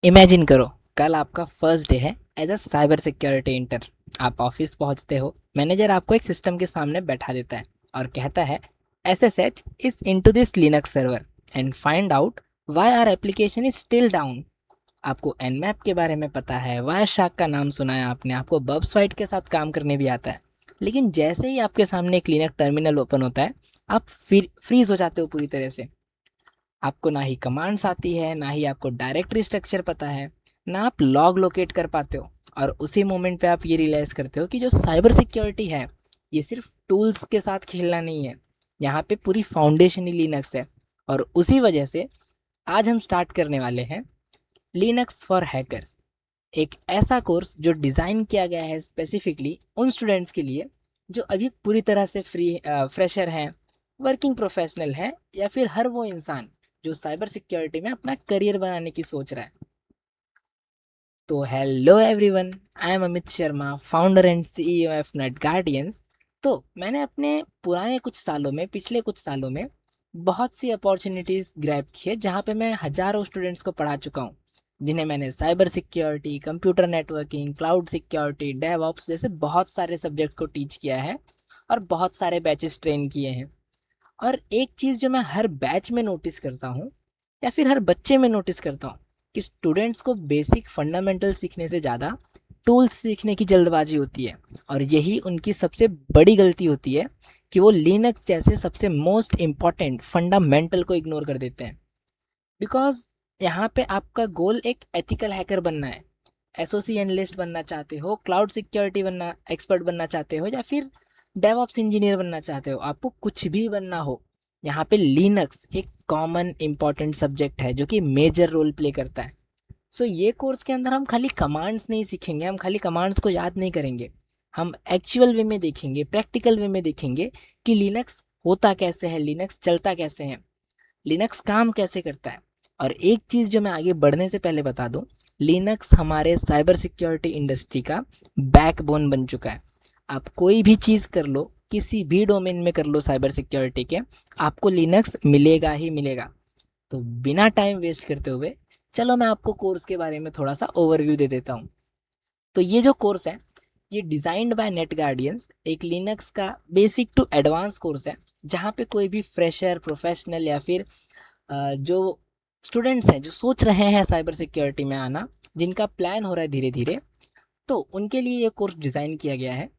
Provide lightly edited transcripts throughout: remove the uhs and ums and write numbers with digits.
Imagine करो, कल आपका फर्स्ट डे है as a cyber security intern. आप ऑफिस पहुंचते हो, मैनेजर आपको एक सिस्टम के सामने बैठा देता है और कहता है SSH is into this Linux server and find out why our application is still down. आपको nmap के बारे में पता है, वायर शार्क का नाम सुना है आपने, आपको बब स्वाइट के साथ काम करने भी आता है। लेकिन जैसे ही आपके सामने एक लिनक्स टर्मिनल ओपन होता है, आप फिर फ्रीज हो जाते हो पूरी तरह से। आपको ना ही कमांड्स आती है, ना ही आपको डायरेक्टरी स्ट्रक्चर पता है, ना आप लॉग लोकेट कर पाते हो। और उसी मोमेंट पे आप ये रियलाइज़ करते हो कि जो साइबर सिक्योरिटी है, ये सिर्फ टूल्स के साथ खेलना नहीं है, यहाँ पे पूरी फाउंडेशन ही लिनक्स है। और उसी वजह से आज हम स्टार्ट करने वाले हैं लिनक्स फॉर हैकर्स, एक ऐसा कोर्स जो डिज़ाइन किया गया है स्पेसिफिकली उन स्टूडेंट्स के लिए जो अभी पूरी तरह से फ्रेशर हैं, वर्किंग प्रोफेशनल है, या फिर हर वो इंसान जो साइबर सिक्योरिटी में अपना करियर बनाने की सोच रहा है। तो hello everyone, I am Amit Sharma, founder and CEO of net guardians. तो मैंने अपने पिछले कुछ सालों में बहुत सी अपॉर्चुनिटीज़ ग्रैब की है, जहाँ पे मैं हज़ारों स्टूडेंट्स को पढ़ा चुका हूँ, जिन्हें मैंने cyber security, computer networking, cloud security, DevOps जैसे बहुत सारे सब्जेक्ट्स को टीच किया है और बहुत सारे बैचेस ट्रेन किए हैं। और एक चीज़ जो मैं हर बैच में नोटिस करता हूँ, या फिर हर बच्चे में नोटिस करता हूँ, कि स्टूडेंट्स को बेसिक फंडामेंटल सीखने से ज़्यादा टूल्स सीखने की जल्दबाजी होती है। और यही उनकी सबसे बड़ी गलती होती है कि वो लिनक्स जैसे सबसे मोस्ट इम्पॉर्टेंट फंडामेंटल को इग्नोर कर देते हैं। बिकॉज यहाँ पे आपका गोल एक एथिकल हैकर बनना है, SOC एनालिस्ट बनना चाहते हो, क्लाउड सिक्योरिटी बनना एक्सपर्ट बनना चाहते हो, या फिर डेवऑप्स इंजीनियर बनना चाहते हो, आपको कुछ भी बनना हो, यहाँ पे लिनक्स एक कॉमन इंपॉर्टेंट सब्जेक्ट है जो कि मेजर रोल प्ले करता है। सो ये कोर्स के अंदर हम खाली कमांड्स नहीं सीखेंगे, हम खाली कमांड्स को याद नहीं करेंगे, हम एक्चुअल वे में देखेंगे, प्रैक्टिकल वे में देखेंगे कि लिनक्स होता कैसे है, लिनक्स चलता कैसे है, लिनक्स काम कैसे करता है। और एक चीज़ जो मैं आगे बढ़ने से पहले बता दूं, लिनक्स हमारे साइबर सिक्योरिटी इंडस्ट्री का बैकबोन बन चुका है। आप कोई भी चीज़ कर लो, किसी भी डोमेन में कर लो साइबर सिक्योरिटी के, आपको लिनक्स मिलेगा ही मिलेगा। तो बिना टाइम वेस्ट करते हुए चलो मैं आपको कोर्स के बारे में थोड़ा सा ओवरव्यू दे देता हूँ। तो ये जो कोर्स है, ये डिज़ाइंड बाय नेट गार्डियंस एक लिनक्स का बेसिक टू एडवांस कोर्स है, जहाँ पे कोई भी फ्रेशर, प्रोफेशनल, या फिर जो स्टूडेंट्स हैं जो सोच रहे हैं साइबर सिक्योरिटी में आना, जिनका प्लान हो रहा है धीरे धीरे, तो उनके लिए ये कोर्स डिज़ाइन किया गया है।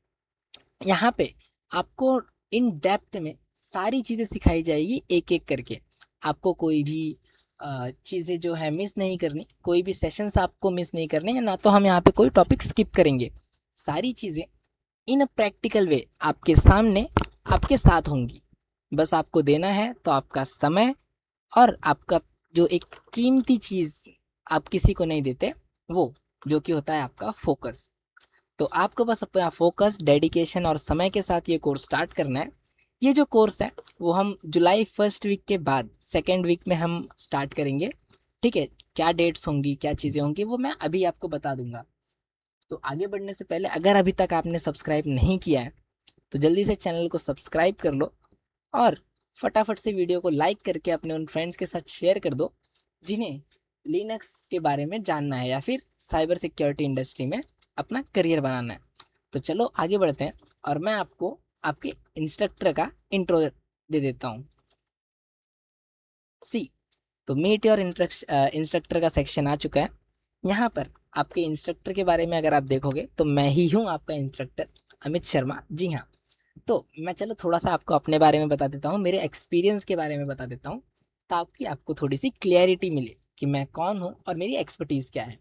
यहाँ पे आपको इन डेप्थ में सारी चीज़ें सिखाई जाएगी एक एक करके। आपको कोई भी चीज़ें जो है मिस नहीं करनी, कोई भी सेशंस आपको मिस नहीं करने, ना तो हम यहाँ पे कोई टॉपिक स्किप करेंगे। सारी चीज़ें इन अ प्रैक्टिकल वे आपके सामने, आपके साथ होंगी। बस आपको देना है तो आपका समय, और आपका जो एक कीमती चीज़ आप किसी को नहीं देते, वो जो कि होता है आपका फोकस। तो आपको बस अपना फोकस, डेडिकेशन और समय के साथ ये कोर्स स्टार्ट करना है। ये जो कोर्स है वो हम जुलाई फर्स्ट वीक के बाद सेकेंड वीक में हम स्टार्ट करेंगे। ठीक है, क्या डेट्स होंगी, क्या चीज़ें होंगी, वो मैं अभी आपको बता दूंगा। तो आगे बढ़ने से पहले अगर अभी तक आपने सब्सक्राइब नहीं किया है, तो जल्दी से चैनल को सब्सक्राइब कर लो, और फटाफट से वीडियो को लाइक करके अपने उन फ्रेंड्स के साथ शेयर कर दो जिन्हें लिनक्स के बारे में जानना है, या फिर साइबर सिक्योरिटी इंडस्ट्री में अपना करियर बनाना है। तो चलो आगे बढ़ते हैं, और मैं आपको आपके इंस्ट्रक्टर का इंट्रो दे देता हूँ। सी, तो मीट योर इंस्ट्रक्टर का सेक्शन आ चुका है। यहाँ पर आपके इंस्ट्रक्टर के बारे में अगर आप देखोगे तो मैं ही हूँ आपका इंस्ट्रक्टर, अमित शर्मा। जी हाँ। तो मैं चलो थोड़ा सा आपको अपने बारे में बता देता हूँ, मेरे एक्सपीरियंस के बारे में बता देता हूँ, ताकि आपको थोड़ी सी क्लियरिटी मिले कि मैं कौन हूँ और मेरी एक्सपर्टीज़ क्या है।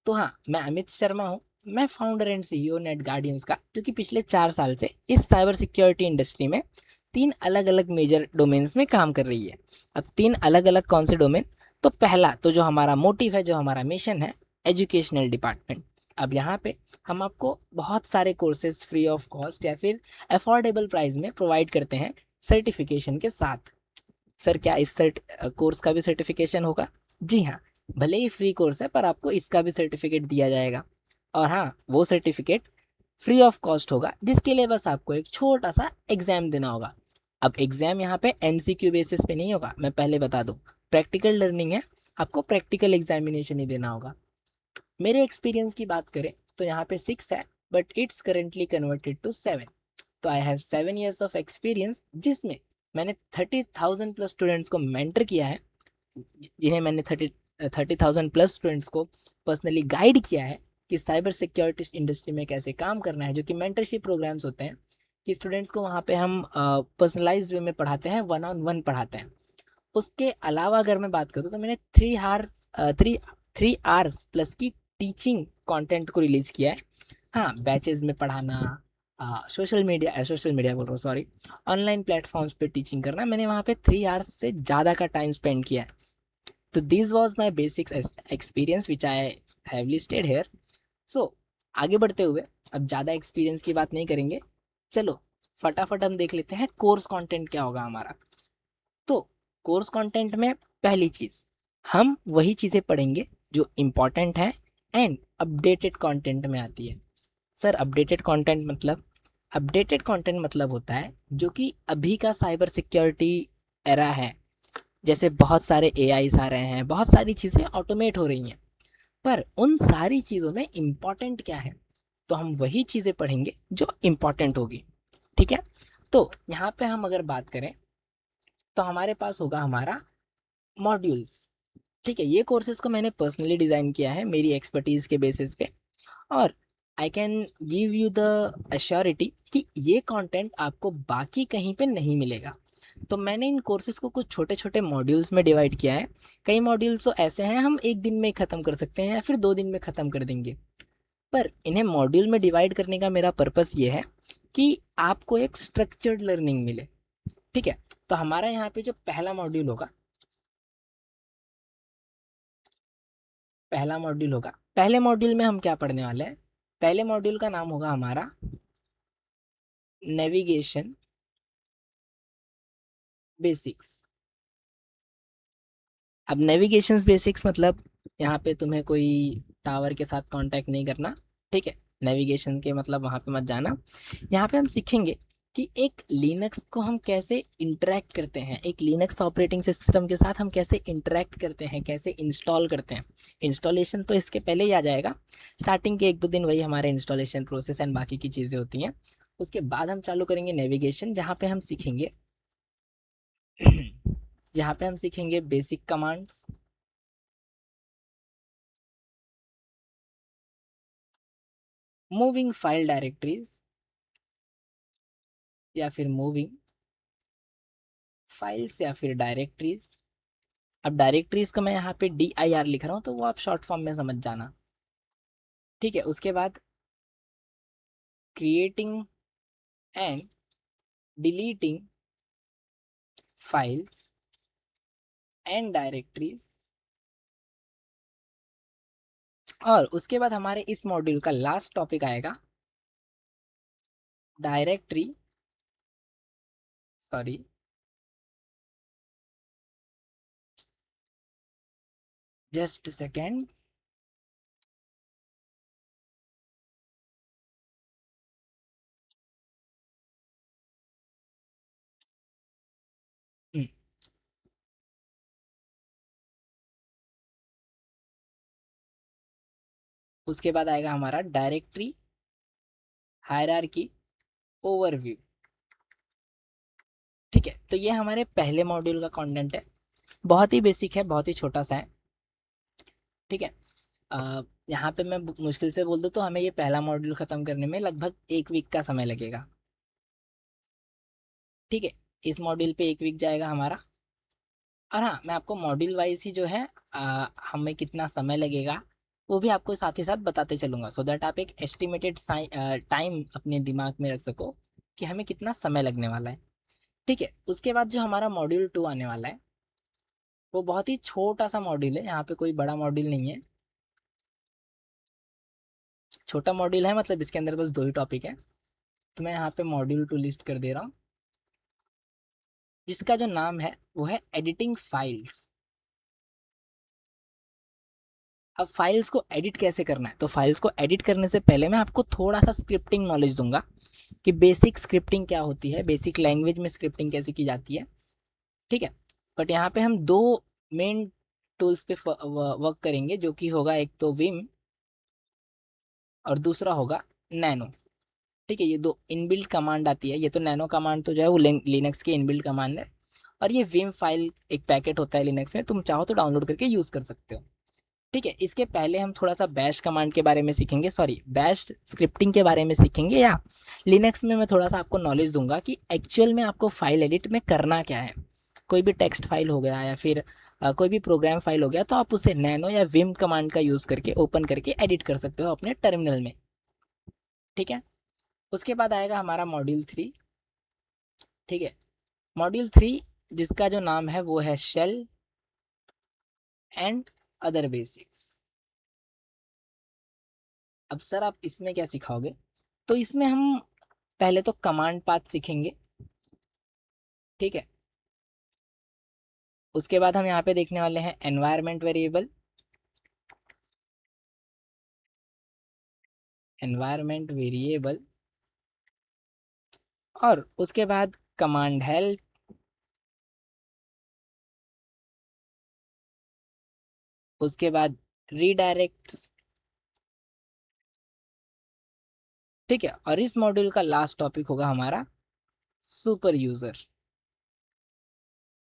तो हाँ, मैं अमित शर्मा हूँ, मैं founder and CEO net guardians का, जो कि पिछले 4 साल से इस साइबर सिक्योरिटी इंडस्ट्री में 3 अलग अलग मेजर डोमेन्स में काम कर रही है। अब 3 अलग अलग कौन से डोमेन? तो पहला तो जो हमारा मोटिव है, जो हमारा मिशन है, एजुकेशनल डिपार्टमेंट। अब यहाँ पे हम आपको बहुत सारे कोर्सेज फ्री ऑफ कॉस्ट या फिर अफोर्डेबल प्राइस में प्रोवाइड करते हैं, सर्टिफिकेशन के साथ। सर क्या इस कोर्स का भी सर्टिफिकेशन होगा? जी हाँ, भले ही फ्री कोर्स है पर आपको इसका भी सर्टिफिकेट दिया जाएगा। और हाँ, वो सर्टिफिकेट फ्री ऑफ कॉस्ट होगा, जिसके लिए बस आपको एक छोटा सा एग्जाम देना होगा। अब एग्जाम यहाँ पे MCQ बेसिस पे नहीं होगा, मैं पहले बता दूँ, प्रैक्टिकल लर्निंग है। आपको प्रैक्टिकल एग्जामिनेशन ही देना होगा। मेरे एक्सपीरियंस की बात करें तो यहाँ पे 6 है, but it's currently converted to 7। तो I have 7 years of experience, जिसमें मैंने 30,000 प्लस स्टूडेंट्स को मेंटर किया है, जिन्हें मैंने 30,000 प्लस स्टूडेंट्स को पर्सनली गाइड किया है कि साइबर सिक्योरिटी इंडस्ट्री में कैसे काम करना है, जो कि मेंटरशिप प्रोग्राम्स होते हैं कि स्टूडेंट्स को वहाँ पे हम पर्सनलाइज वे में पढ़ाते हैं, 1-on-1 पढ़ाते हैं। उसके अलावा अगर मैं बात करूँ तो मैंने 3 hours प्लस की टीचिंग कंटेंट को रिलीज़ किया है। हाँ, बैचेज में पढ़ाना, सोशल मीडिया बोल रहा हूँ, सॉरी, ऑनलाइन प्लेटफॉर्म्स पे टीचिंग करना, मैंने वहाँ पे 3 hours से ज़्यादा का टाइम स्पेंड किया है। तो this was my basic experience which I have listed here. So आगे बढ़ते हुए अब ज़्यादा एक्सपीरियंस की बात नहीं करेंगे, चलो फटाफट हम देख लेते हैं कोर्स कंटेंट क्या होगा हमारा। तो कोर्स कंटेंट में पहली चीज़, हम वही चीज़ें पढ़ेंगे जो इम्पॉर्टेंट है एंड अपडेटेड कंटेंट में आती है। सर अपडेटेड कंटेंट मतलब होता है जो कि अभी का साइबर सिक्योरिटी एरा है। जैसे बहुत ए एआईज आ रहे हैं, बहुत सारी चीज़ें ऑटोमेट हो रही हैं, पर उन सारी चीज़ों में इम्पॉर्टेंट क्या है, तो हम वही चीज़ें पढ़ेंगे जो इम्पॉर्टेंट होगी। ठीक है, तो यहाँ पे हम अगर बात करें तो हमारे पास होगा हमारा मॉड्यूल्स। ठीक है, ये कोर्सेज को मैंने पर्सनली डिज़ाइन किया है मेरी एक्सपर्टीज़ के बेसिस पे, और I can give you the assurity कि ये कंटेंट आपको बाकी कहीं पे नहीं मिलेगा। तो मैंने इन कोर्सेज को कुछ छोटे छोटे मॉड्यूल्स में डिवाइड किया है। कई मॉड्यूल्स तो ऐसे हैं हम एक दिन में ख़त्म कर सकते हैं या फिर 2 दिन में ख़त्म कर देंगे, पर इन्हें मॉड्यूल में डिवाइड करने का मेरा पर्पस ये है कि आपको एक स्ट्रक्चर्ड लर्निंग मिले। ठीक है, तो हमारा यहाँ पे जो पहला मॉड्यूल होगा, पहले मॉड्यूल में हम क्या पढ़ने वाले हैं, पहले मॉड्यूल का नाम होगा हमारा नेविगेशन बेसिक्स। अब नेविगेशन बेसिक्स मतलब यहाँ पे तुम्हें कोई टावर के साथ कांटेक्ट नहीं करना। ठीक है, नेविगेशन के मतलब वहाँ पे मत जाना। यहाँ पे हम सीखेंगे कि एक लिनक्स को हम कैसे इंटरेक्ट करते हैं, एक लिनक्स ऑपरेटिंग सिस्टम के साथ हम कैसे इंटरेक्ट करते हैं, कैसे इंस्टॉल करते हैं। इंस्टॉलेशन तो इसके पहले ही आ जाएगा, स्टार्टिंग के 1-2 दिन वही हमारे इंस्टॉलेशन प्रोसेस एंड बाकी की चीज़ें होती हैं। उसके बाद हम चालू करेंगे नेविगेशन, जहाँ पे हम सीखेंगे जहाँ पे हम सीखेंगे basic commands, moving file directories या फिर मूविंग फाइल्स या फिर डायरेक्टरीज। अब डायरेक्टरीज को मैं यहाँ पे DIR लिख रहा हूँ, तो वो आप शॉर्ट फॉर्म में समझ जाना। ठीक है, उसके बाद creating and deleting files and directories. और उसके बाद हमारे इस मॉड्यूल का लास्ट टॉपिक आएगा डायरेक्टरी, सॉरी, जस्ट सेकेंड, उसके बाद आएगा हमारा डायरेक्टरी हायरार्की ओवरव्यू। ठीक है, तो ये हमारे पहले मॉड्यूल का कंटेंट है, बहुत ही बेसिक है, बहुत ही छोटा सा है। ठीक है, यहाँ पे मैं मुश्किल से बोल दूँ तो हमें ये पहला मॉड्यूल ख़त्म करने में लगभग 1 वीक का समय लगेगा। ठीक है, इस मॉड्यूल पे 1 वीक जाएगा हमारा। और हाँ, मैं आपको मॉड्यूल वाइज ही जो है हमें कितना समय लगेगा वो भी आपको साथ ही साथ बताते चलूँगा, सो दैट आप एक एस्टिमेटेड टाइम अपने दिमाग में रख सको कि हमें कितना समय लगने वाला है। ठीक है, उसके बाद जो हमारा मॉड्यूल 2 आने वाला है वो बहुत ही छोटा सा मॉड्यूल है, यहाँ पे कोई बड़ा मॉड्यूल नहीं है, छोटा मॉड्यूल है, मतलब इसके अंदर बस 2 ही टॉपिक है। तो मैं यहाँ पे मॉड्यूल 2 लिस्ट कर दे रहा हूँ, जिसका जो नाम है वो है एडिटिंग फाइल्स। अब फाइल्स को एडिट कैसे करना है, तो फाइल्स को एडिट करने से पहले मैं आपको थोड़ा सा स्क्रिप्टिंग नॉलेज दूंगा कि बेसिक स्क्रिप्टिंग क्या होती है, बेसिक लैंग्वेज में स्क्रिप्टिंग कैसे की जाती है। ठीक है, बट यहाँ पे हम 2 मेन टूल्स पे वर्क करेंगे, जो कि होगा एक तो विम और दूसरा होगा नैनो। ठीक है, ये दो इनबिल्ट कमांड आती है। ये तो नैनो कमांड तो जो है वो लिनक्स के इनबिल्ट कमांड है, और ये विम फाइल एक पैकेट होता है लिनक्स में, तुम चाहो तो डाउनलोड करके यूज़ कर सकते हो। ठीक है, इसके पहले हम थोड़ा सा बैश कमांड के बारे में सीखेंगे, सॉरी बैश स्क्रिप्टिंग के बारे में सीखेंगे, या लिनक्स में मैं थोड़ा सा आपको नॉलेज दूंगा कि एक्चुअल में आपको फाइल एडिट में करना क्या है। कोई भी टेक्स्ट फाइल हो गया या फिर कोई भी प्रोग्राम फाइल हो गया, तो आप उसे नैनो या विम कमांड का यूज़ करके ओपन करके एडिट कर सकते हो अपने टर्मिनल में। ठीक है, उसके बाद आएगा हमारा मॉड्यूल 3। ठीक है, मॉड्यूल 3 जिसका जो नाम है वो है शेल एंड अदर बेसिक्स। अब सर आप इसमें क्या सिखाओगे? तो इसमें हम पहले तो कमांड पाथ सीखेंगे। ठीक है, उसके बाद हम यहाँ पे देखने वाले हैं एनवायरमेंट वेरिएबल, एनवायरमेंट वेरिएबल, और उसके बाद कमांड हेल्प, उसके बाद रीडायरेक्ट्स। ठीक है, और इस मॉड्यूल का लास्ट टॉपिक होगा हमारा सुपर यूजर।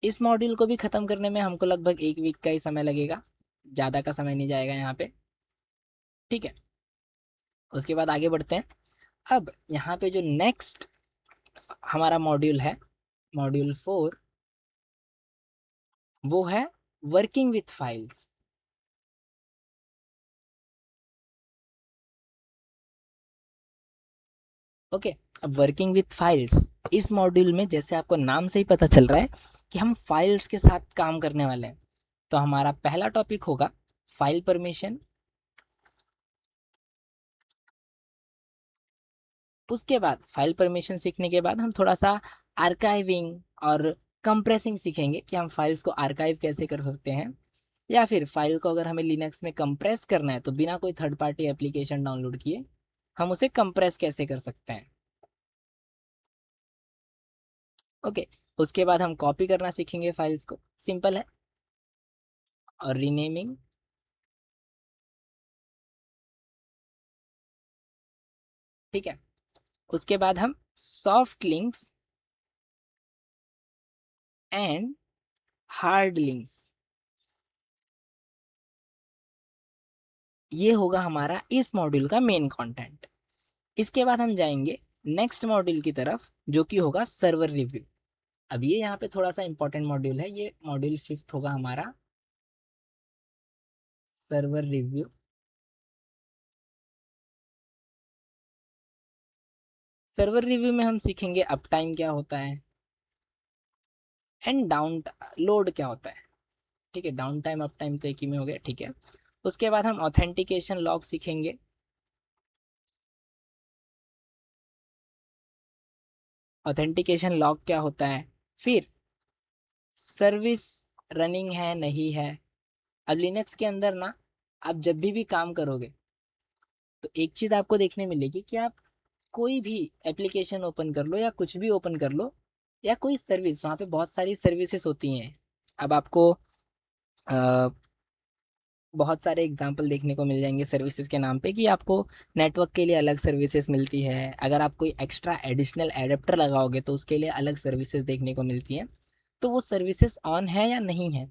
इस मॉड्यूल को भी खत्म करने में हमको लगभग 1 वीक का ही समय लगेगा, ज़्यादा का समय नहीं जाएगा यहाँ पे। ठीक है, उसके बाद आगे बढ़ते हैं। अब यहाँ पे जो नेक्स्ट हमारा मॉड्यूल है, मॉड्यूल 4, वो है वर्किंग विथ फाइल्स। ओके, अब वर्किंग विथ फाइल्स इस मॉड्यूल में, जैसे आपको नाम से ही पता चल रहा है कि हम फाइल्स के साथ काम करने वाले हैं, तो हमारा पहला टॉपिक होगा फाइल परमिशन। उसके बाद फाइल परमिशन सीखने के बाद हम थोड़ा सा आर्काइविंग और कंप्रेसिंग सीखेंगे कि हम फाइल्स को आर्काइव कैसे कर सकते हैं, या फिर फाइल को अगर हमें लिनक्स में कंप्रेस करना है तो बिना कोई थर्ड पार्टी एप्लीकेशन डाउनलोड किए हम उसे कंप्रेस कैसे कर सकते हैं। ओके, उसके बाद हम कॉपी करना सीखेंगे फाइल्स को, सिंपल है, और रीनेमिंग। ठीक है, उसके बाद हम soft links and hard links, ये होगा हमारा इस मॉड्यूल का मेन कंटेंट। इसके बाद हम जाएंगे नेक्स्ट मॉड्यूल की तरफ, जो कि होगा सर्वर रिव्यू। अब ये यहाँ पे थोड़ा सा इंपॉर्टेंट मॉड्यूल है, ये मॉड्यूल 5 होगा हमारा, सर्वर रिव्यू। सर्वर रिव्यू में हम सीखेंगे अप टाइम क्या होता है एंड डाउन लोड क्या होता है। ठीक है, डाउन टाइम अप टाइम तो एक ही में हो गया। ठीक है, उसके बाद हम ऑथेंटिकेशन लॉग सीखेंगे। ऑथेंटिकेशन लॉग क्या होता है, फिर सर्विस रनिंग है नहीं है। अब लिनक्स के अंदर ना, आप जब भी काम करोगे तो एक चीज़ आपको देखने मिलेगी कि आप कोई भी एप्लीकेशन ओपन कर लो या कुछ भी ओपन कर लो, या कोई सर्विस, वहाँ पे बहुत सारी सर्विसेज होती हैं। अब आपको अ, बहुत सारे एग्जांपल देखने को मिल जाएंगे सर्विसेज के नाम पे, कि आपको नेटवर्क के लिए अलग सर्विसेज मिलती है, अगर आप कोई एक्स्ट्रा एडिशनल एडेप्टर लगाओगे तो उसके लिए अलग सर्विसेज देखने को मिलती हैं। तो वो सर्विसेज ऑन है या नहीं है,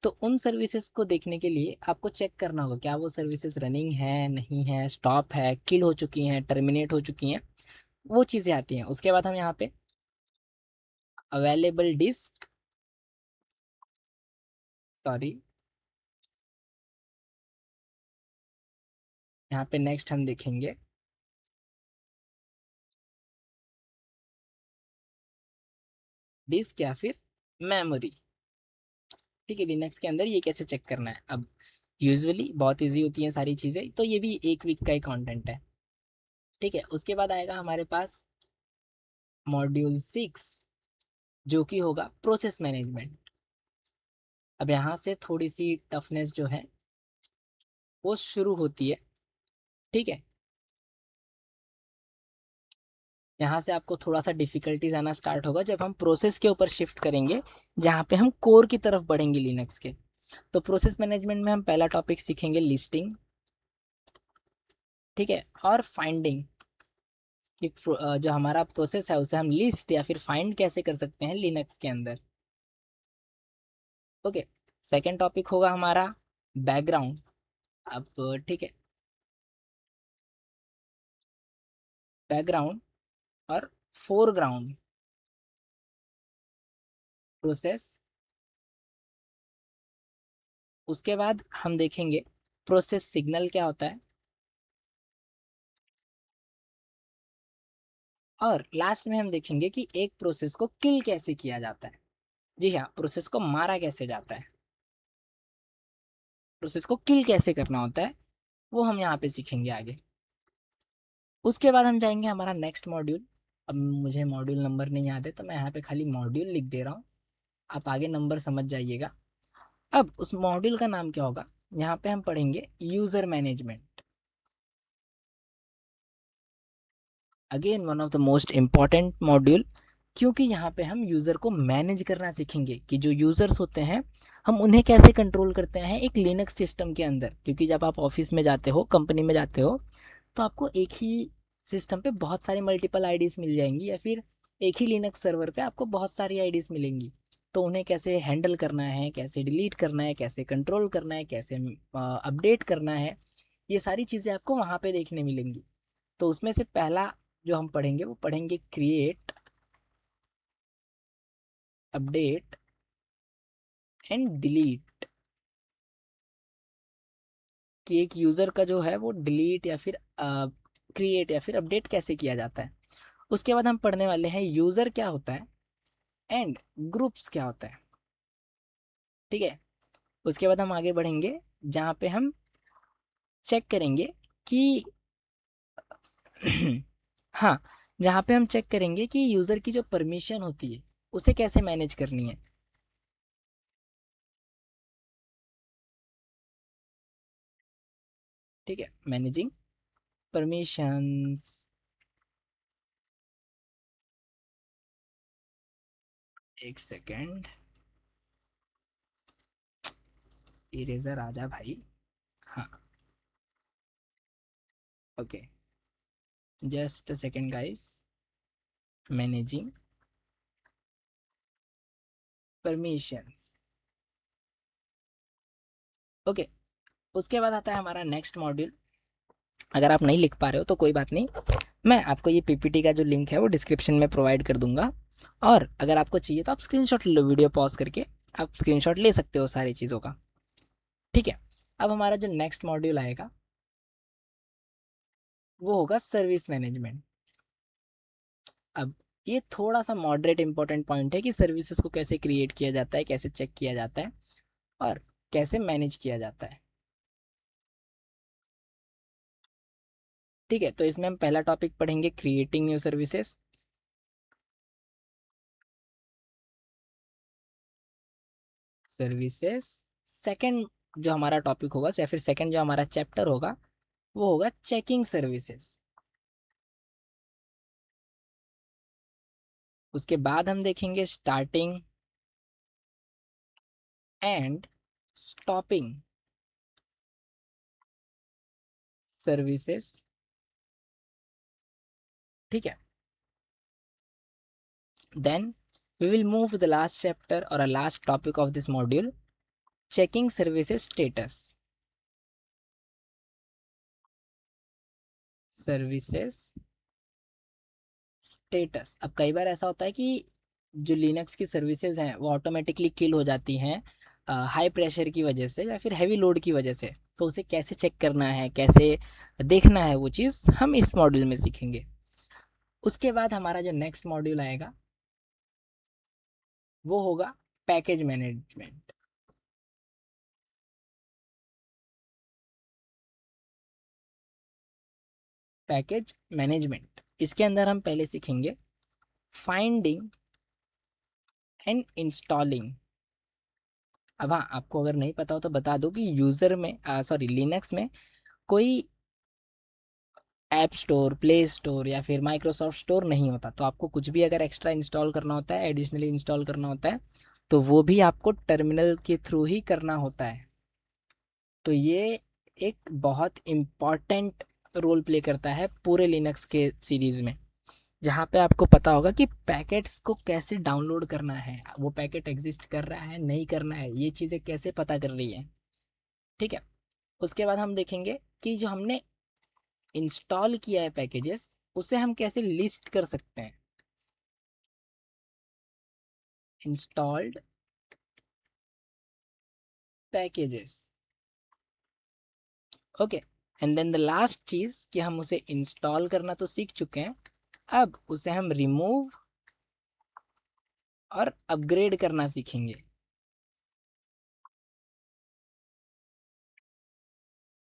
तो उन सर्विसेज को देखने के लिए आपको चेक करना होगा क्या वो सर्विसेज रनिंग है नहीं है, स्टॉप है, किल हो चुकी हैं, टर्मिनेट हो चुकी हैं, वो चीज़ें आती हैं। उसके बाद हम यहाँ पे अवेलेबल डिस्क, सॉरी, यहाँ पे नेक्स्ट हम देखेंगे डिस्क या फिर मेमोरी। ठीक है, लिनक्स के अंदर ये कैसे चेक करना है, अब यूजुअली बहुत इजी होती हैं सारी चीज़ें, तो ये भी 1 वीक का ही कंटेंट है। ठीक है, उसके बाद आएगा हमारे पास मॉड्यूल 6, जो कि होगा प्रोसेस मैनेजमेंट। अब यहाँ से थोड़ी सी टफनेस जो है वो शुरू होती है। ठीक है, यहाँ से आपको थोड़ा सा डिफिकल्टीज आना स्टार्ट होगा जब हम प्रोसेस के ऊपर शिफ्ट करेंगे, जहाँ पे हम कोर की तरफ बढ़ेंगे लिनक्स के। तो प्रोसेस मैनेजमेंट में हम पहला टॉपिक सीखेंगे लिस्टिंग, ठीक है, और फाइंडिंग कि जो हमारा प्रोसेस है उसे हम लिस्ट या फिर फाइंड कैसे कर सकते हैं लिनक्स के अंदर। ओके, सेकेंड टॉपिक होगा हमारा बैकग्राउंड। अब ठीक है, बैकग्राउंड और फोरग्राउंड प्रोसेस। उसके बाद हम देखेंगे प्रोसेस सिग्नल क्या होता है, और लास्ट में हम देखेंगे कि एक प्रोसेस को किल कैसे किया जाता है। जी हाँ, प्रोसेस को मारा कैसे जाता है, प्रोसेस को किल कैसे करना होता है, वो हम यहाँ पे सीखेंगे आगे। उसके बाद हम जाएंगे हमारा नेक्स्ट मॉड्यूल। अब मुझे मॉड्यूल नंबर नहीं याद है तो मैं यहाँ पे खाली मॉड्यूल लिख दे रहा हूँ, आप आगे नंबर समझ जाइएगा। अब उस मॉड्यूल का नाम क्या होगा, यहाँ पे हम पढ़ेंगे user management. Again one of the most important module, क्योंकि यहाँ पे हम यूज़र को मैनेज करना सीखेंगे कि जो यूज़र्स होते हैं हम उन्हें कैसे कंट्रोल करते हैं एक लिनक्स सिस्टम के अंदर। क्योंकि जब आप ऑफिस में जाते हो, कंपनी में जाते हो, तो आपको एक ही सिस्टम पे बहुत सारी मल्टीपल आईडीज़ मिल जाएंगी, या फिर एक ही लिनक्स सर्वर पे आपको बहुत सारी आईडीज़ मिलेंगी। तो उन्हें कैसे हैंडल करना है, कैसे डिलीट करना है, कैसे कंट्रोल करना है, कैसे अपडेट करना है, ये सारी चीज़ें आपको वहाँ पे देखने मिलेंगी। तो उसमें से पहला जो हम पढ़ेंगे वो पढ़ेंगे क्रिएट, अपडेट एंड डिलीट, कि एक यूज़र का जो है वो डिलीट या फिर क्रिएट या फिर अपडेट कैसे किया जाता है। उसके बाद हम पढ़ने वाले हैं यूज़र क्या होता है एंड ग्रुप्स क्या होता है, ठीक है। उसके बाद हम आगे बढ़ेंगे जहाँ पे हम चेक करेंगे कि हाँ, जहाँ पे हम चेक करेंगे कि यूज़र की जो परमिशन होती है उसे कैसे मैनेज करनी है। ठीक है, मैनेजिंग परमिशंस। एक सेकेंड, इरेजर आजा भाई। हाँ, okay, just a second guys. Managing permissions, okay. उसके बाद आता है हमारा नेक्स्ट मॉड्यूल। अगर आप नहीं लिख पा रहे हो तो कोई बात नहीं, मैं आपको ये पीपीटी का जो लिंक है वो डिस्क्रिप्शन में प्रोवाइड कर दूंगा, और अगर आपको चाहिए तो आप स्क्रीनशॉट ले लो, वीडियो पॉज करके आप स्क्रीनशॉट ले सकते हो सारी चीज़ों का, ठीक है। अब हमारा जो नेक्स्ट मॉड्यूल आएगा वो होगा सर्विस मैनेजमेंट। अब ये थोड़ा सा मॉडरेट इंपॉर्टेंट पॉइंट है कि सर्विसेज को कैसे क्रिएट किया जाता है, कैसे चेक किया जाता है, और कैसे मैनेज किया जाता है, ठीक है। तो इसमें हम पहला टॉपिक पढ़ेंगे creating new services. Services second जो हमारा टॉपिक होगा या फिर सेकंड जो हमारा चैप्टर होगा वो होगा चेकिंग सर्विसेज। उसके बाद हम देखेंगे स्टार्टिंग एंड स्टॉपिंग सर्विसेज, ठीक है। Then we will move to the last chapter or a last topic of this module, checking services status। Services status, अब कई बार ऐसा होता है कि जो लिनक्स की सर्विसेज हैं वो ऑटोमेटिकली किल हो जाती हैं हाई प्रेशर की वजह से या फिर हैवी लोड की वजह से। तो उसे कैसे चेक करना है, कैसे देखना है, वो चीज़ हम इस मॉड्यूल में सीखेंगे। उसके बाद हमारा जो नेक्स्ट मॉड्यूल आएगा वो होगा पैकेज मैनेजमेंट। पैकेज मैनेजमेंट, इसके अंदर हम पहले सीखेंगे फाइंडिंग एंड इंस्टॉलिंग। अब हाँ, आपको अगर नहीं पता हो तो बता दो कि यूज़र में सॉरी लिनक्स में कोई ऐप स्टोर, प्ले स्टोर या फिर माइक्रोसॉफ्ट स्टोर नहीं होता। तो आपको कुछ भी अगर एक्स्ट्रा इंस्टॉल करना होता है, एडिशनली इंस्टॉल करना होता है, तो वो भी आपको टर्मिनल के थ्रू ही करना होता है। तो ये एक बहुत इम्पॉर्टेंट रोल प्ले करता है पूरे लिनक्स के सीरीज़ में, जहाँ पे आपको पता होगा कि पैकेट्स को कैसे डाउनलोड करना है, वो पैकेट एग्जिस्ट कर रहा है नहीं करना है, ये चीज़ें कैसे पता कर रही है। ठीक है। उसके बाद हम देखेंगे कि जो हमने इंस्टॉल किया है पैकेजेस, उसे हम कैसे लिस्ट कर सकते हैं। Installed packages, okay. And then the last चीज़ कि हम उसे इंस्टॉल करना तो सीख चुके हैं, अब उसे हम रिमूव और अपग्रेड करना सीखेंगे।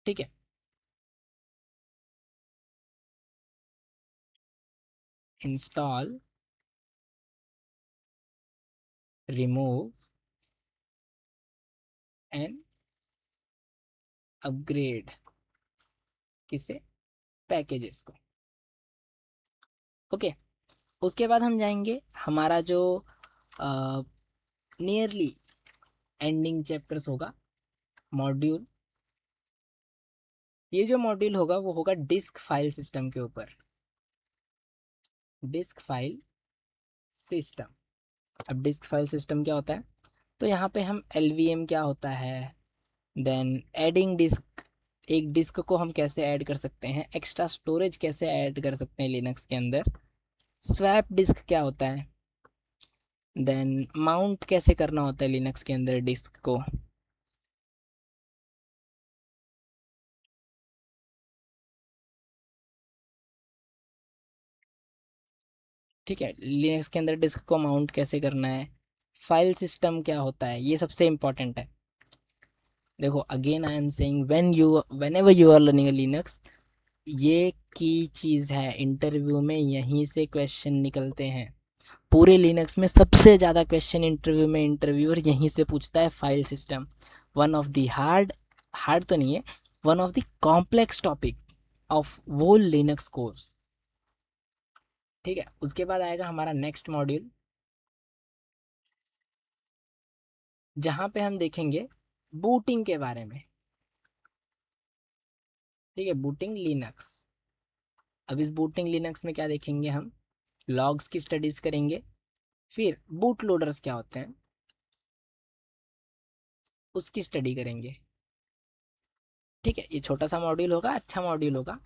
ठीक है। इंस्टॉल, रिमूव एंड अपग्रेड, किसे, पैकेजेस को। ओके। उसके बाद हम जाएंगे हमारा जो नियरली एंडिंग चैप्टर्स होगा, मॉड्यूल। ये जो मॉड्यूल होगा वो होगा डिस्क फाइल सिस्टम के ऊपर। Disc file system. अब डिस्क फाइल सिस्टम क्या होता है, तो यहाँ पे हम एलवीएम क्या होता है, देन एडिंग डिस्क, एक डिस्क को हम कैसे ऐड कर सकते हैं, एक्स्ट्रा स्टोरेज कैसे ऐड कर सकते हैं लिनक्स के अंदर, स्वैप डिस्क क्या होता है, देन माउंट कैसे करना होता है लिनक्स के अंदर डिस्क को। ठीक है, लिनक्स के अंदर डिस्क को माउंट कैसे करना है, फाइल सिस्टम क्या होता है, ये सबसे इम्पोर्टेंट है। देखो again I am saying, whenever you are learning Linux, ये की चीज़ है, इंटरव्यू में यहीं से क्वेश्चन निकलते हैं। पूरे लिनक्स में सबसे ज़्यादा क्वेश्चन इंटरव्यू में इंटरव्यूअर यहीं से पूछता है, file system. One of the hard, hard तो नहीं है, one of the complex topic of वो लिनक्स कोर्स। ठीक है। उसके बाद आएगा हमारा नेक्स्ट मॉड्यूल, जहाँ पे हम देखेंगे बूटिंग के बारे में। ठीक है, बूटिंग लिनक्स। अब इस बूटिंग लिनक्स में क्या देखेंगे, हम लॉग्स की स्टडीज करेंगे, फिर बूट लोडर्स क्या होते हैं उसकी स्टडी करेंगे। ठीक है, ये छोटा सा मॉड्यूल होगा, अच्छा मॉड्यूल होगा।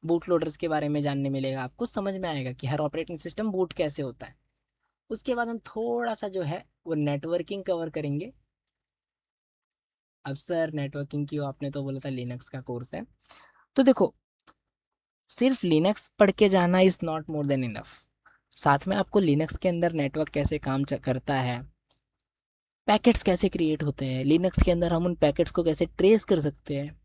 बूट लोडर्स के बारे में जानने मिलेगा, आपको समझ में आएगा कि हर ऑपरेटिंग सिस्टम बूट कैसे होता है। उसके बाद हम थोड़ा सा जो है वो नेटवर्किंग कवर करेंगे। अब सर नेटवर्किंग की आपने तो बोला था लिनक्स का कोर्स है, तो देखो सिर्फ लिनक्स पढ़ के जाना is not more than enough. साथ में आपको लिनक्स के अंदर नेटवर्क कैसे काम करता है, पैकेट्स कैसे क्रिएट होते हैं लिनक्स के अंदर, हम उन पैकेट्स को कैसे ट्रेस कर सकते हैं,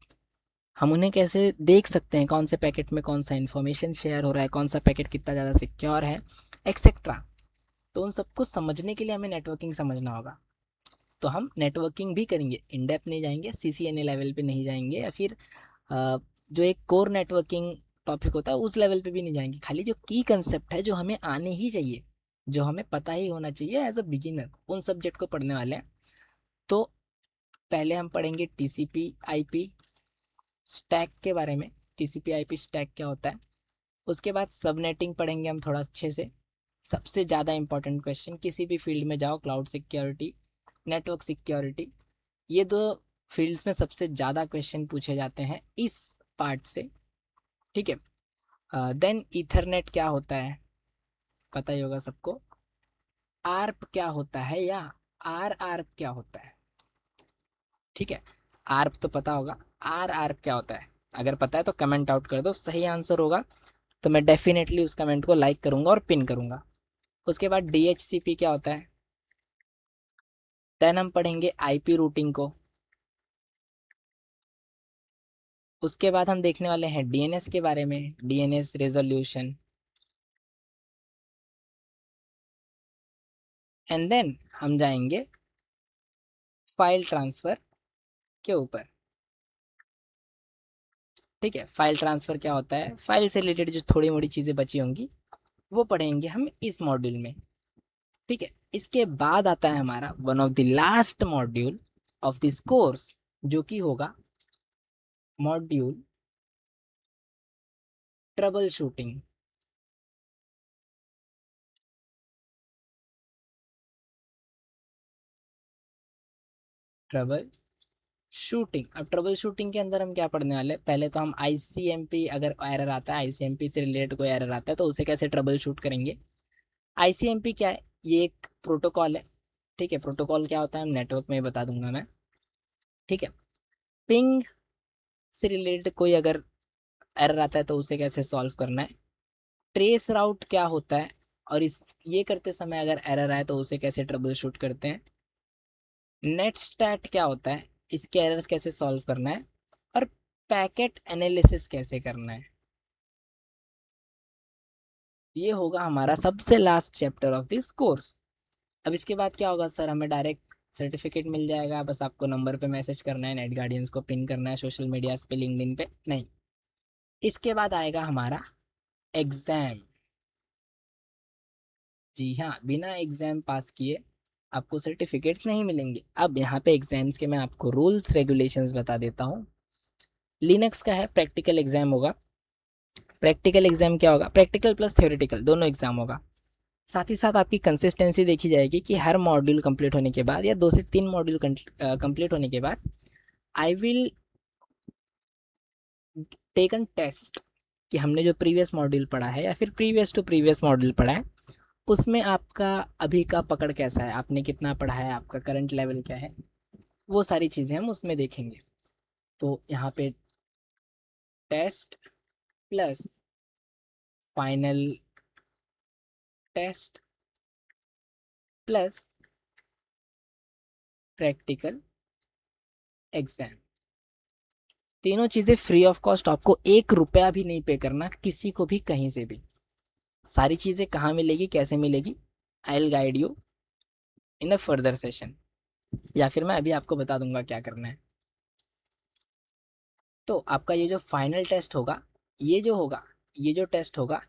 हम उन्हें कैसे देख सकते हैं कौन से पैकेट में कौन सा इन्फॉर्मेशन शेयर हो रहा है, कौन सा पैकेट कितना ज़्यादा सिक्योर है, एक्सेट्रा। तो उन सबको समझने के लिए हमें नेटवर्किंग समझना होगा। तो हम नेटवर्किंग भी करेंगे, इन डेप्थ नहीं जाएंगे, CCNA लेवल पे नहीं जाएंगे, या फिर जो एक कोर नेटवर्किंग टॉपिक होता है उस लेवल पे भी नहीं जाएंगे। खाली जो की कंसेप्ट है जो हमें आने ही चाहिए, जो हमें पता ही होना चाहिए एज अ बिगिनर, उन सब्जेक्ट को पढ़ने वाले हैं। तो पहले हम पढ़ेंगे TCP/IP स्टैक के बारे में, TCP/IP स्टैक क्या होता है। उसके बाद सबनेटिंग पढ़ेंगे हम थोड़ा अच्छे से। सबसे ज़्यादा इंपॉर्टेंट क्वेश्चन, किसी भी फील्ड में जाओ, क्लाउड सिक्योरिटी, नेटवर्क सिक्योरिटी, ये दो फील्ड्स में सबसे ज़्यादा क्वेश्चन पूछे जाते हैं इस पार्ट से। ठीक है। देन ईथरनेट क्या होता है, पता ही होगा सबको। आर्प क्या होता है, या आर क्या होता है। ठीक है, आर्प तो पता होगा, आर क्या होता है, अगर पता है तो कमेंट आउट कर दो, सही आंसर होगा तो मैं डेफिनेटली उस कमेंट को लाइक करूंगा और पिन करूंगा। उसके बाद DHCP क्या होता है, देन हम पढ़ेंगे IP रूटिंग को। उसके बाद हम देखने वाले हैं DNS के बारे में, DNS रेजोल्यूशन। एंड देन हम जाएंगे फाइल ट्रांसफ़र के ऊपर। ठीक है, फाइल ट्रांसफ़र क्या होता है, फाइल से रिलेटेड जो थोड़ी मोड़ी चीज़ें बची होंगी वो पढ़ेंगे हम इस मॉड्यूल में। ठीक है, इसके बाद आता है हमारा one of the last module of this course, जो कि होगा module trouble shooting. Trouble shooting. अब ट्रबल शूटिंग के अंदर हम क्या पढ़ने वाले हैं, पहले तो हम आईसीएमपी, अगर एरर आता है आईसीएमपी से रिलेटेड कोई एरर आता है तो उसे कैसे ट्रबल शूट करेंगे। आईसीएमपी क्या है, ये एक प्रोटोकॉल है। ठीक है, प्रोटोकॉल क्या होता है हम नेटवर्क में बता दूंगा मैं। ठीक है, पिंग से रिलेटेड कोई अगर एरर आता है तो उसे कैसे सॉल्व करना है। ट्रेस राउट क्या होता है, और इस ये करते समय अगर एरर आए तो उसे कैसे ट्रबल शूट करते हैं। नेट स्टैट क्या होता है, इसके एरर्स कैसे सॉल्व करना है, और पैकेट एनालिसिस कैसे करना है। ये होगा हमारा सबसे last chapter of this course. अब इसके बाद क्या होगा सर, हमें डायरेक्ट सर्टिफिकेट मिल जाएगा, बस आपको नंबर पे मैसेज करना है, नेट गार्डियंस को पिन करना है सोशल मीडिया पे, लिंक्डइन पे नहीं। इसके बाद आएगा हमारा एग्जाम। जी हाँ, बिना एग्जाम पास किए आपको सर्टिफिकेट्स नहीं मिलेंगे। अब यहाँ पे एग्जाम्स के मैं आपको रूल्स रेगुलेशंस बता देता हूँ। लिनक्स का है, प्रैक्टिकल एग्जाम होगा। प्रैक्टिकल एग्जाम क्या होगा, प्रैक्टिकल प्लस थ्योरेटिकल दोनों एग्जाम होगा। साथ ही साथ आपकी कंसिस्टेंसी देखी जाएगी कि हर मॉड्यूल कंप्लीट होने के बाद या 2 से 3 मॉड्यूल कंप्लीट होने के बाद आई विल टेकन टेस्ट कि हमने जो प्रीवियस मॉड्यूल पढ़ा है या फिर प्रीवियस टू प्रीवियस मॉड्यूल पढ़ा है उसमें आपका अभी का पकड़ कैसा है, आपने कितना पढ़ा है, आपका करंट लेवल क्या है, वो सारी चीज़ें हम उसमें देखेंगे। तो यहाँ पे test plus final test plus practical exam, तीनों चीज़ें फ्री ऑफ कॉस्ट, आपको 1 रुपया भी नहीं पे करना किसी को भी कहीं से भी। सारी चीज़ें कहाँ मिलेगी, कैसे मिलेगी, I will guide you in a further session, या फिर मैं अभी आपको बता दूंगा क्या करना है। तो आपका ये जो फाइनल टेस्ट होगा, ये जो होगा, ये जो टेस्ट होगा,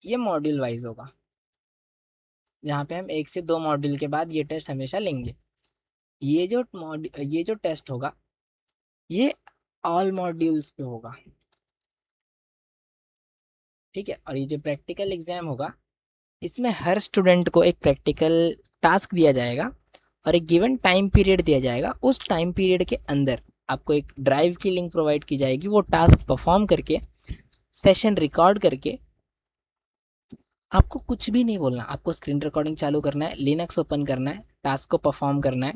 ये मॉड्यूल वाइज होगा। यहाँ पे हम 1 से 2 मॉड्यूल के बाद ये टेस्ट हमेशा लेंगे। ये जो टेस्ट होगा ये ऑल मॉड्यूल्स पे होगा। ठीक है, और ये जो प्रैक्टिकल एग्जाम होगा इसमें हर स्टूडेंट को एक प्रैक्टिकल टास्क दिया जाएगा और एक गिवन टाइम पीरियड दिया जाएगा। उस टाइम पीरियड के अंदर आपको एक ड्राइव की लिंक प्रोवाइड की जाएगी, वो टास्क परफॉर्म करके सेशन रिकॉर्ड करके, आपको कुछ भी नहीं बोलना, आपको स्क्रीन रिकॉर्डिंग चालू करना है, लिनक्स ओपन करना है, टास्क को परफॉर्म करना है।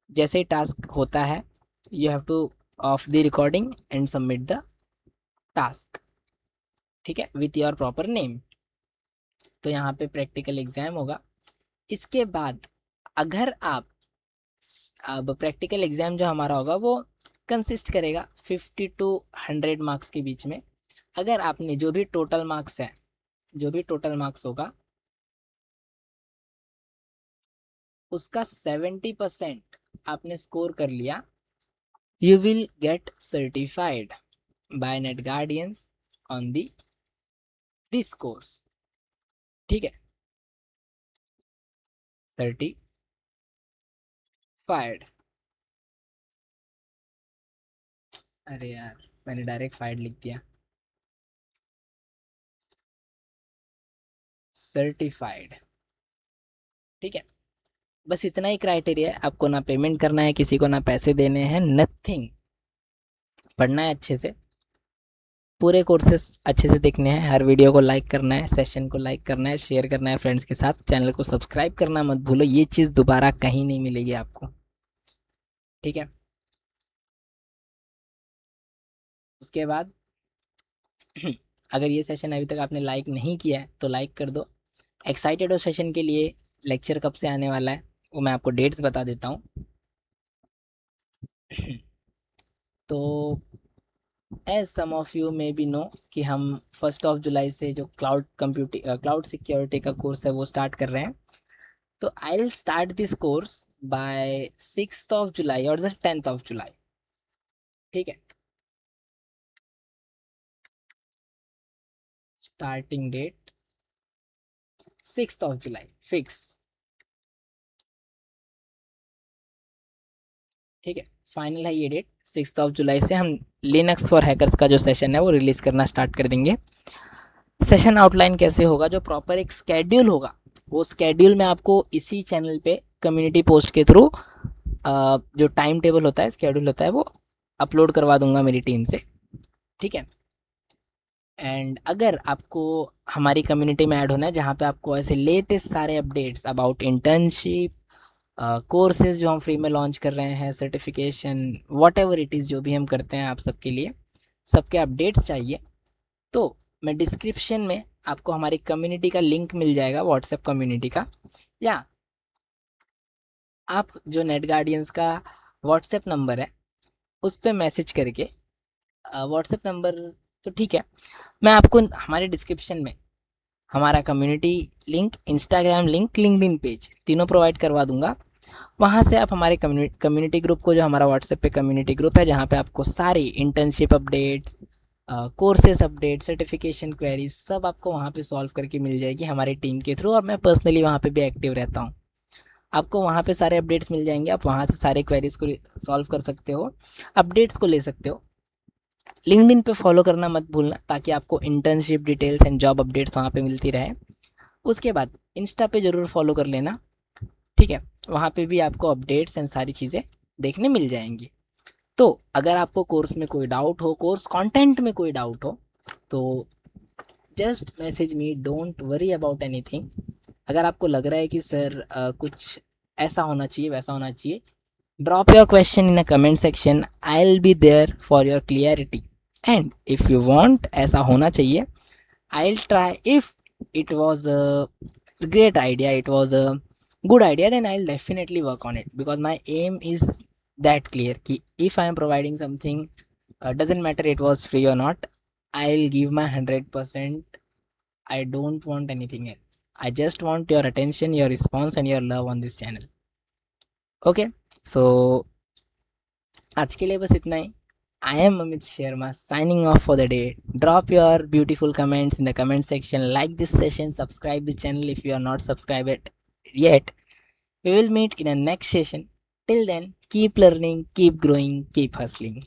जैसे ही टास्क होता है you have two of the recording and submit the task. ठीक है, विथ योर प्रॉपर नेम। तो यहाँ पे प्रैक्टिकल एग्जाम होगा। इसके बाद अगर आप अब प्रैक्टिकल एग्जाम जो हमारा होगा वो कंसिस्ट करेगा 50 to 100 मार्क्स के बीच में। अगर आपने जो भी टोटल मार्क्स है, जो भी टोटल मार्क्स होगा उसका 70% आपने स्कोर कर लिया, you will get certified by net guardians on the this course. ठीक है, सर्टिफाइड। अरे यार, मैंने डायरेक्ट फाइड लिख दिया, सर्टिफाइड। ठीक है, बस इतना ही क्राइटेरिया है, आपको ना पेमेंट करना है किसी को, ना पैसे देने हैं, नथिंग। पढ़ना है अच्छे से, पूरे कोर्सेस अच्छे से देखने हैं, हर वीडियो को लाइक करना है, सेशन को लाइक करना है, शेयर करना है फ्रेंड्स के साथ, चैनल को सब्सक्राइब करना मत भूलो, ये चीज़ दोबारा कहीं नहीं मिलेगी आपको। ठीक है, उसके बाद अगर ये सेशन अभी तक आपने लाइक नहीं किया है तो लाइक कर दो। एक्साइटेड हो सेशन के लिए, लेक्चर कब से आने वाला है वो मैं आपको डेट्स बता देता हूँ। तो as some of you may be know कि हम 1 जुलाई से जो क्लाउड सिक्योरिटी का कोर्स है वो स्टार्ट कर रहे हैं। तो I will start this course by 6 July और 10 जुलाई। ठीक है, स्टार्टिंग डेट 6 जुलाई फिक्स। ठीक है, फाइनल है ये डेट, 6 जुलाई से हम लिनक्स फॉर हैकर्स का जो सेशन है वो रिलीज़ करना स्टार्ट कर देंगे। सेशन आउटलाइन कैसे होगा, जो प्रॉपर एक स्केड्यूल होगा, वो स्केड्यूल मैं आपको इसी चैनल पे कम्युनिटी पोस्ट के थ्रू जो टाइम टेबल होता है, स्केड्यूल होता है, वो अपलोड करवा दूंगा मेरी टीम से। ठीक है, एंड अगर आपको हमारी कम्युनिटी में ऐड होना है जहाँ पे आपको ऐसे लेटेस्ट सारे अपडेट्स अबाउट इंटर्नशिप, कोर्सेज जो हम फ्री में लॉन्च कर रहे हैं, certification, what ever it is जो भी हम करते हैं आप सबके लिए, सबके अपडेट्स चाहिए, तो मैं डिस्क्रिप्शन में आपको हमारी कम्युनिटी का लिंक मिल जाएगा, व्हाट्सएप कम्युनिटी का, या आप जो नेट गार्डियंस का व्हाट्सएप नंबर है उस पर मैसेज करके, व्हाट्सएप नंबर तो ठीक है, मैं आपको हमारे डिस्क्रिप्शन में हमारा community link, Instagram link, LinkedIn page तीनों प्रोवाइड करवा दूंगा। वहाँ से आप हमारे कम्युनिटी ग्रुप को, जो हमारा व्हाट्सएप पे कम्युनिटी ग्रुप है जहाँ पे आपको सारी internship updates, courses update, certification queries सब आपको वहाँ पे सॉल्व करके मिल जाएगी हमारी टीम के थ्रू, और मैं पर्सनली वहाँ पे भी एक्टिव रहता हूँ। आपको वहाँ पे सारे अपडेट्स मिल जाएंगे, आप वहाँ से सारे क्वेरीज को सॉल्व कर सकते हो, अपडेट्स को ले सकते हो। लिंक्डइन पे फॉलो करना मत भूलना, ताकि आपको internship details and job updates वहाँ पे मिलती रहे। उसके बाद इंस्टा पे ज़रूर फॉलो कर लेना, ठीक है, वहाँ पे भी आपको अपडेट्स एंड सारी चीज़ें देखने मिल जाएंगी। तो अगर आपको कोर्स में कोई डाउट हो, कोर्स कंटेंट में कोई डाउट हो, तो just message me, don't worry about anything. अगर आपको लग रहा है कि सर कुछ ऐसा होना चाहिए, वैसा होना चाहिए, drop your question in a comment section, I will be there for your clarity. And if you want ऐसा होना चाहिए, I will try, if it was a great idea, it was a good idea, then I'll definitely work on it, because my aim is that clear कि if I am providing something, doesn't matter it was free or not, I'll give my 100%. I don't want anything else, I just want your attention, your response and your love on this channel. Okay, so आज के लिए बस इतना ही। I am Amit Sharma signing off for the day. Drop your beautiful comments in the comment section. Like this session, subscribe the channel if you are not subscribed yet. We will meet in a next session. Till then, keep learning, keep growing, keep hustling.